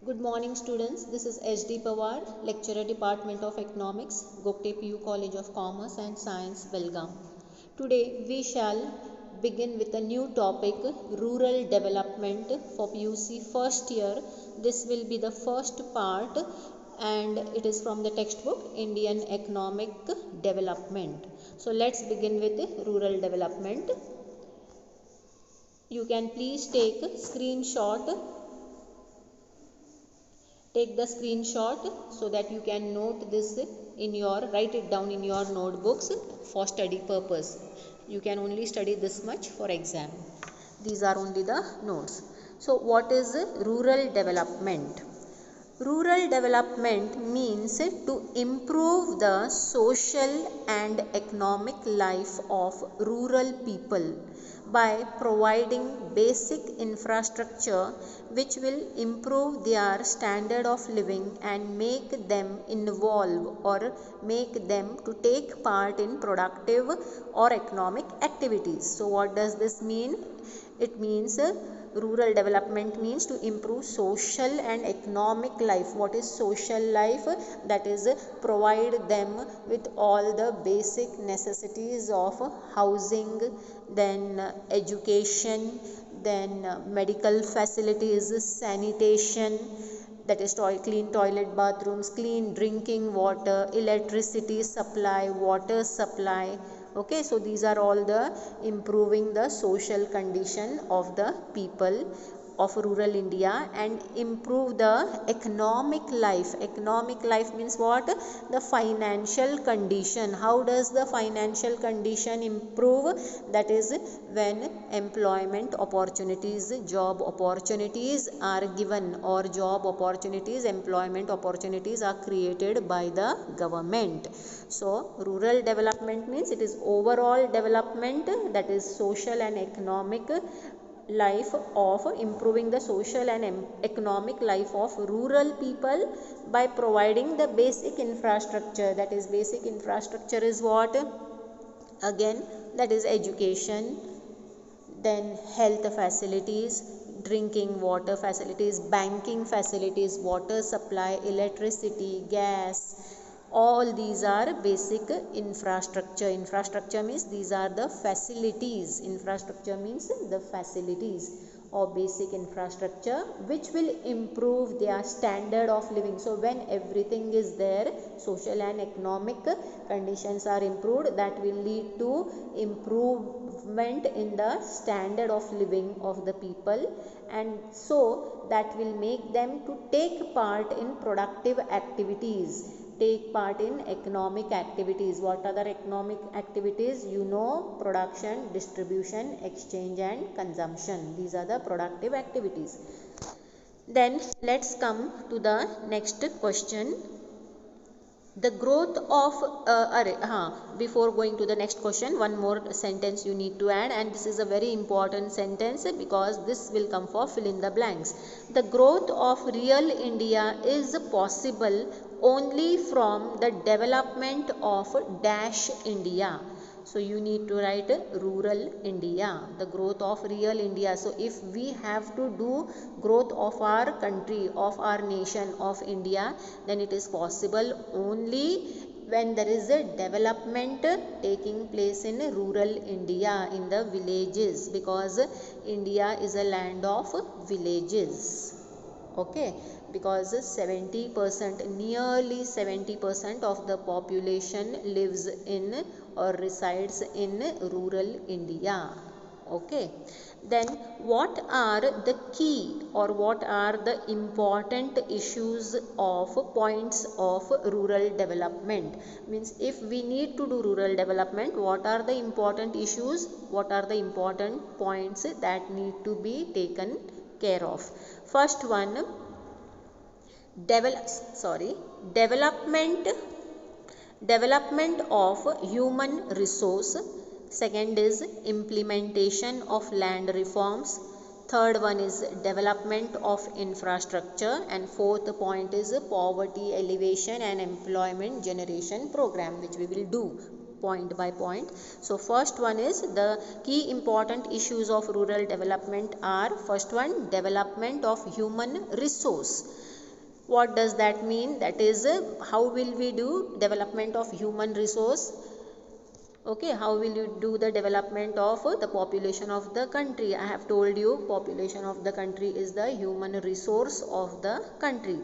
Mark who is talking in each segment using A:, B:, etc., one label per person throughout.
A: Good morning students, this is HD Pawar, lecturer Department of Economics, Gokte PU College of Commerce and Science, Belgaum. Today we shall begin with a new topic, rural development for PUC first year. This will be the first part and it is from the textbook Indian Economic Development. So let's begin with rural development. You can please take the screenshot so that you can note this write it down in your notebooks for study purpose. You can only study this much for exam. These are only the notes. So what is rural development? Rural development means to improve the social and economic life of rural people by providing basic infrastructure which will improve their standard of living and make them involve or make them to take part in productive or economic activities. So what does this mean? It means rural development means to improve social and economic life. What is social life? That is provide them with all the basic necessities of housing, then education, then medical facilities, sanitation, that is clean toilet, bathrooms, clean drinking water, electricity supply, water supply. Okay, so these are all the improving the social condition of the people of rural India and improve the economic life. Economic life means what? The financial condition. How does the financial condition improve? That is when employment opportunities, job opportunities are given, or job opportunities, employment opportunities are created by the government. So rural development means it is overall development, that is social and economic life of improving the social and economic life of rural people by providing the basic infrastructure. That is basic infrastructure is what? Again, that is education, then health facilities, drinking water facilities, banking facilities, water supply, electricity, gas. All these are basic infrastructure. Infrastructure means these are the facilities. Infrastructure means the facilities or basic infrastructure which will improve their standard of living. So when everything is there, social and economic conditions are improved, that will lead to improvement in the standard of living of the people, and so that will make them to take part in productive activities, take part in economic activities. What are the economic activities? You know, production, distribution, exchange and consumption. These are the productive activities. Then let's come to the next question. The growth of before going to the next question, one more sentence you need to add, and this is a very important sentence because this will come for fill in the blanks. The growth of real India is possible only from the development of dash India. So you need to write rural India, the growth of real India. So if we have to do growth of our country, of our nation, of India, then it is possible only when there is a development taking place in rural India, in the villages, because India is a land of villages. Okay, because 70%, nearly 70% of the population lives in or resides in rural India. Okay, then what are the key or what are the important issues of points of rural development? Means if we need to do rural development, what are the important issues, what are the important points that need to be taken care of? First one, development of human resource. Second is implementation of land reforms. Third one is development of infrastructure, and fourth point is poverty elevation and employment generation program, which we will do. point by point. So first one is the key important issues of rural development are, first one, development of human resource. What does that mean? That is, how will we do development of human resource? Okay, how will you do the development of the population of the country? I have told you population of the country is the human resource of the country.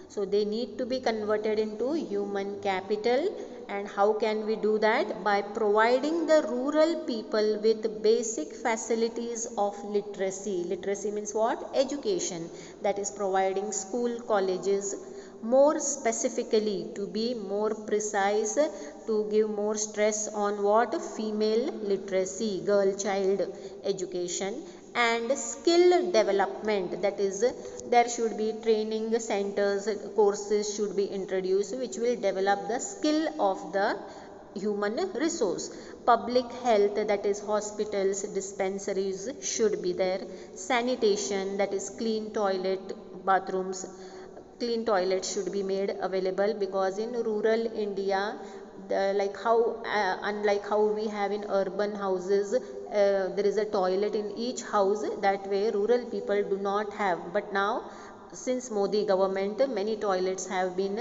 A: So they need to be converted into human capital. And how can we do that? By providing the rural people with basic facilities of literacy. Literacy means what? Education. That is providing school, colleges. More specifically, to be more precise, to give more stress on what? Female literacy, girl child education, and skill development. That is, there should be training centers, courses should be introduced which will develop the skill of the human resource. Public health, that is hospitals, dispensaries should be there. Sanitation, that is clean toilet, bathrooms, clean toilets should be made available, because in rural India, unlike how we have in urban houses, there is a toilet in each house. That way rural people do not have. But now, since Modi government, many toilets have been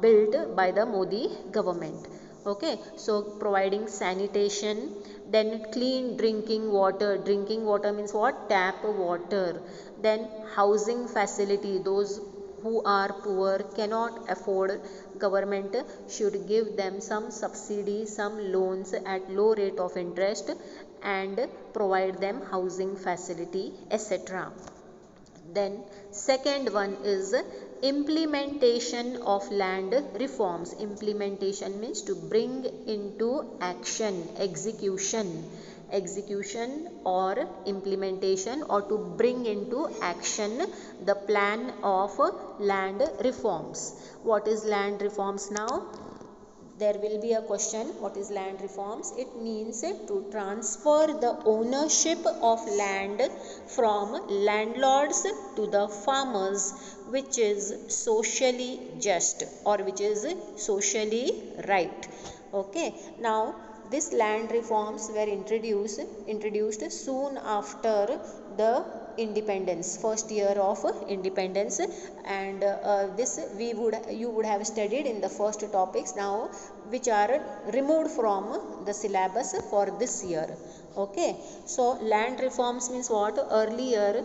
A: built by the Modi government. Okay, so providing sanitation, then clean drinking water. Drinking water means what? Tap water. Then housing facility, those who are poor, cannot afford, government should give them some subsidy, some loans at low rate of interest, and provide them housing facility, etc. Then second one is implementation of land reforms. Implementation means to bring into action, execution or implementation, or to bring into action the plan of land reforms. What is land reforms now? There will be a question, what is land reforms? It means to transfer the ownership of land from landlords to the farmers, which is socially just or which is socially right. Okay, now these land reforms were introduced soon after the independence, first year of independence, and you would have studied in the first topics now, which are removed from the syllabus for this year. Okay, so land reforms means what? Earlier,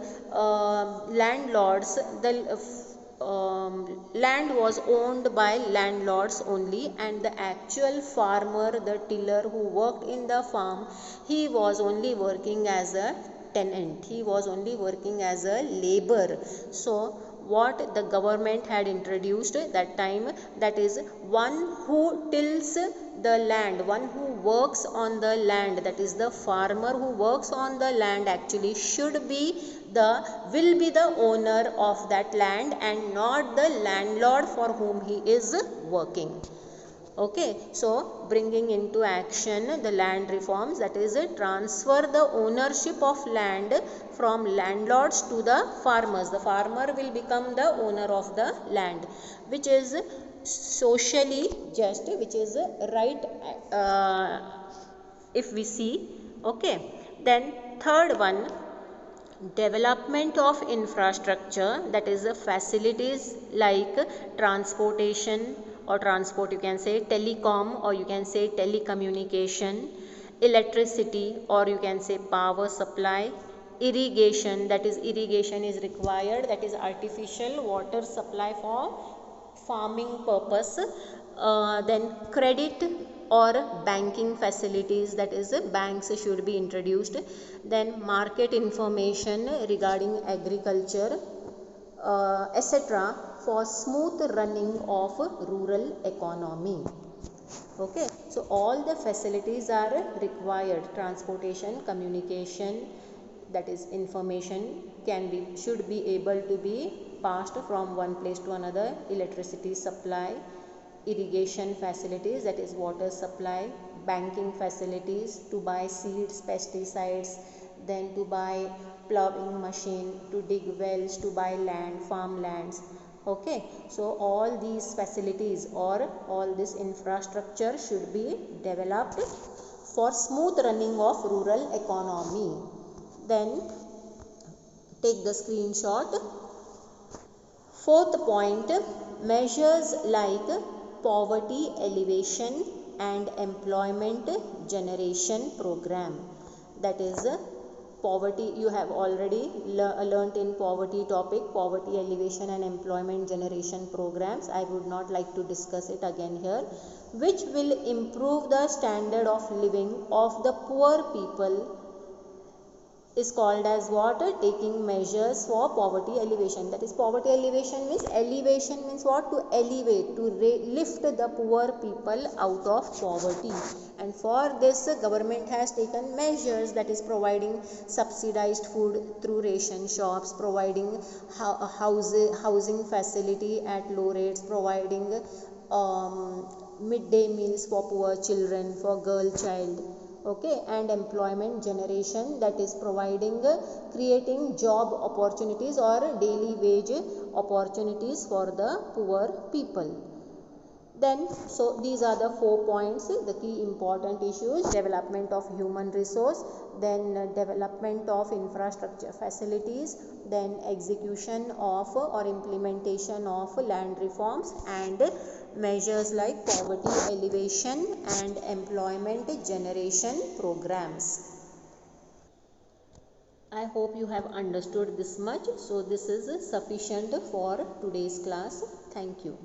A: landlords, the land was owned by landlords only, and the actual farmer, the tiller who worked in the farm, he was only working as a tenant, he was only working as a labor. So what the government had introduced that time, that is, one who tills the land, one who works on the land, that is the farmer who works on the land, actually will be the owner of that land and not the landlord for whom he is working. Okay, so bringing into action the land reforms, that is, transfer the ownership of land from landlords to the farmers. The farmer will become the owner of the land, which is socially just, which is right, if we see. Okay, then third one, development of infrastructure, that is the facilities like transportation, or transport you can say, telecom, or you can say telecommunication, electricity, or you can say power supply, irrigation, that is irrigation is required, that is artificial water supply for farming purpose. Then credit or banking facilities, that is banks should be introduced. Then market information regarding agriculture, etc., for smooth running of rural economy. Okay, so all the facilities are required. Transportation, communication, that is information should be able to be passed from one place to another. Electricity supply, irrigation facilities, that is water supply, banking facilities to buy seeds, pesticides, then to buy ploughing machine, to dig wells, to buy land, farmlands. Okay, so all these facilities or all this infrastructure should be developed for smooth running of rural economy. Then take the screenshot. Fourth point, measures like poverty alleviation and employment generation program. That is poverty, you have already learnt in poverty topic, poverty alleviation and employment generation programs. I would not like to discuss it again here, which will improve the standard of living of the poor people, is called as what? Taking measures for poverty alleviation. That is, poverty elevation means what? To elevate, to lift the poor people out of poverty. And for this, government has taken measures, that is providing subsidized food through ration shops, providing housing facility at low rates, providing midday meals for poor children, for girl child. Okay, and employment generation, that is providing creating job opportunities or daily wage opportunities for the poor people. Then, so these are the 4 points, the key important issues: development of human resource, then development of infrastructure facilities, then execution of or implementation of land reforms, and measures like poverty alleviation and employment generation programs. I hope you have understood this much. So this is sufficient for today's class. Thank you.